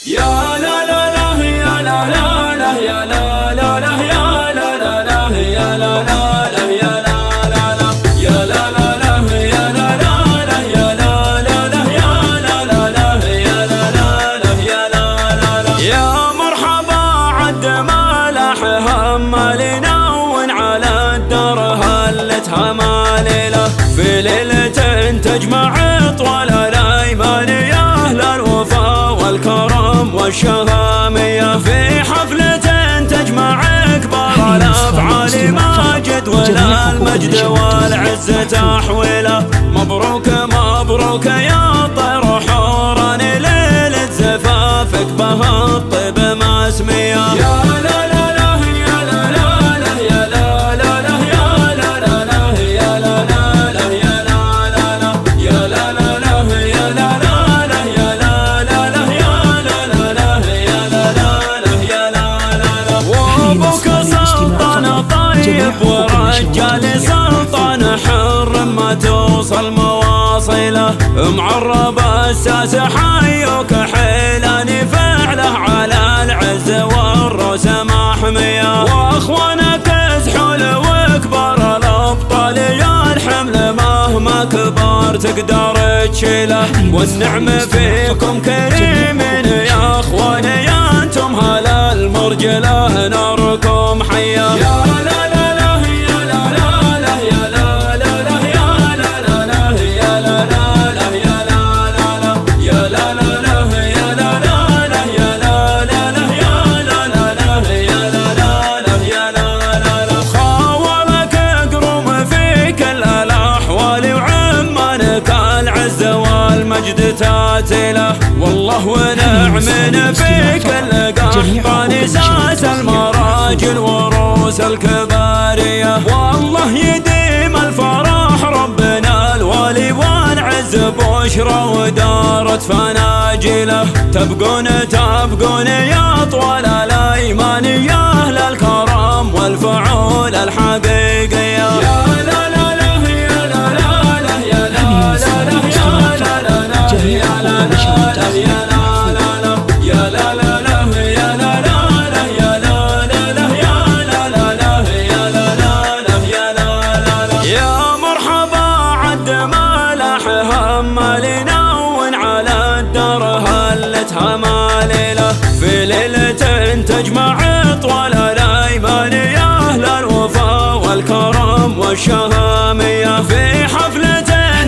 يا لا لا لا يا لا لا لا يا لا لا لا يا لا لا لا يا لا لا لا يا لا لا لا يا لا لا لا يا لا لا لا يا لا لا لا يا لا لا لا يا لا لا لا يا لا لا لا. يا مرحبا عد ما لاح همالنا ون على الدار هلتها مالله في ليلة تجمع طوال الايمان يا اهل الوفا والكرم والشهامية في حفلة تجمع كبار الافعال ماجد ولا المجد والعز تحويله. مبروك مبروك يا طير حوران ليلة زفافك بها الطيب مسمية. يا لا لا لا يا لا لا لا يا لا لا لا يا لا لا لا يا لا لا لا يا لا لا لا يا لا لا لا يا لا لا لا يا لا لا لا يا لا لا لا يا لا لا لا يا لا لا لا. وابوك سلطان طيب ورجال سلطان حر ما توصل مواصله. معرب الساس حيوك حيلاني فعله على العز والروس محميه. واخوانك زحول وكبار الابطال يا الحمل مهما كبر تقدر تشيله. والنعم فيكم كريمين يا اخواني يا انتم هلا المرجله ناركم حيه. يا لا لا لا يا لا لا لا يا لا لا لا يا لا لا لا يا لا لا لا يا لا لا لا يا لا لا لا يا لا لا لا يا لا لا لا يا لا لا لا يا لا لا لا يا لا لا لا. خاولك اقرم فيك الاحوال وعمانك العز والمجد تاتله. والله ونعم فيك القحطان ساس المراجل وروس الكباريه. والله يديم الفرح ربنا الوالي والعز بشرى ودارت فناجله. تبقون يا طوال الايمان يا اهل الكرم والفعول الحقيقيه. يا لا لا لا يا لا لا لا يا لا لا لا يا لا لا لا يا لا لا لا يا لا لا لا يا لا لا لا يا لا لا لا يا لا لا لا يا لا لا لا يا لا لا لا يا لا لا لا. يا مرحبا عد ما لاح همالنا ون على الدار هلتها مالله في ليلة تجمع طوال الايمان يا اهل الوفا والكرم والشهامية في حفلة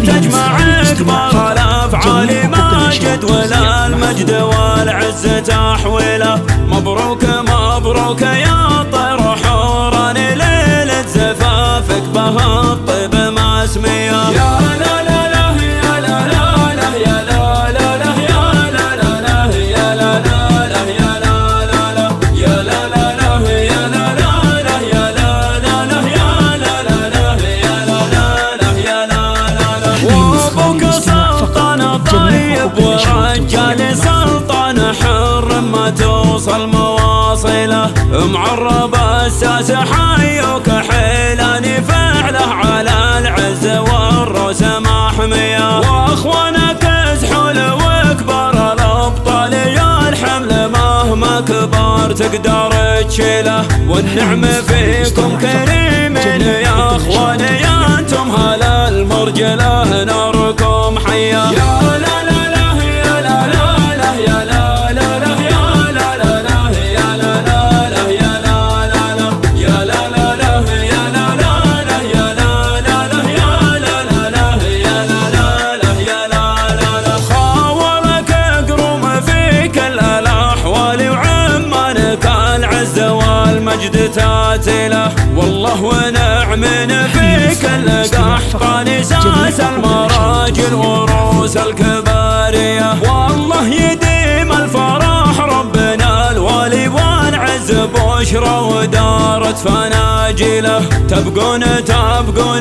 تجمع كبار الافعال ماجد ولا المجد والعز تحويله. مبروك مبروك يا طير حوران ليلة زفافك بها الطيب مسمية. يا لا لا لا يا لا لا لا يا لا لا لا يا لا لا لا يا لا لا لا يا لا لا لا يا لا لا لا يا لا لا لا يا لا لا لا يا لا لا لا يا لا لا لا يا لا لا لا. وابوك سلطان طيب ورجال سلطان حر ما توصل مواصله. معرب الساس حيوك حيلاني فعله على العز والروس محميه. واخوانك زحول وكبار الابطال يا الحمل مهما كبر تقدر تشيله. والنعم فيكم كريمين يا اخواني يا انتم هلا المرجله ناركم حيه. يا لا لا لا يا لا لا لا يا لا لا لا يا لا لا لا يا لا لا لا يا لا لا لا يا لا لا لا يا لا لا لا يا لا لا لا يا لا لا لا يا لا لا لا يا لا لا لا. خاولك اقرم فيك الاحوال وعمانك العز والمجد تاتله. والله ونعم فيك القحطان ساس المراجل وروس الكباريه. والله يديم الفرح ربنا الوالي والعز بشرى ودارت فناجله. تبقون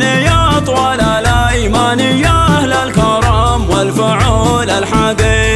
يا طوال الايمان يا اهل الكرم والفعول الحقيقيه.